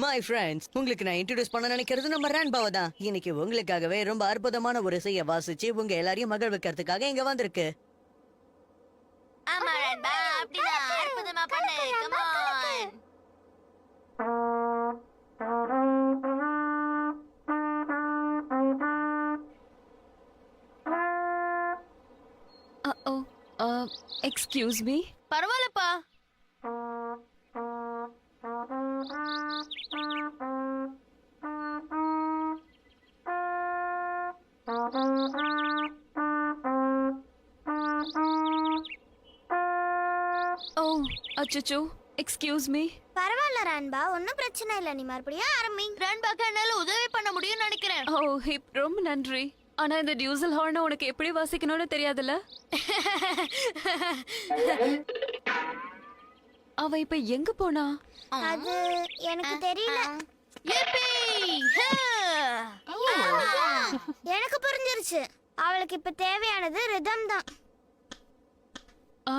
My friends, உங்களுக்கு நான் introduce பண்ண நினைக்கிறது நம்ம ரேன்பாவை தான். இன்னைக்கு உங்களுக்காகவே ரொம்ப அற்புதமான ஒரு இசையை வாசிச்சு உங்க எல்லாரையும் மகிழ்விக்கிறதுக்காக இங்க வந்திருக்கு. ஆமா ரன்பா, அப்படிதான் அற்புதமா பண்ணு. Come on. Oh excuse me. பரவாயில்லப்பா. ஓ அச்சச்சோ, எக்ஸ்கியூஸ் மீ. பரவாயில்ல ரான்பா, ஒன்னும் பிரச்சனை இல்ல. நீ மறுபடியும் ஆரம்பி. ரன்பாக்கு என்னால உதவி பண்ண முடியும்னு நினைக்கிறேன். ஓ ஹிப், ரொம்ப நன்றி. ஆனா இந்த டியூசல் ஹார்னை உனக்கு எப்படி வாசிக்கணும்னு தெரியாதுல்ல? அவ இப்ப எங்க போனா? அது எனக்கு தெரியல. யிப்பி! ஹே! எனக்கு புரிஞ்சிருச்சு. அவளுக்கு இப்ப தேவையானது ரிதம் தான். ஆ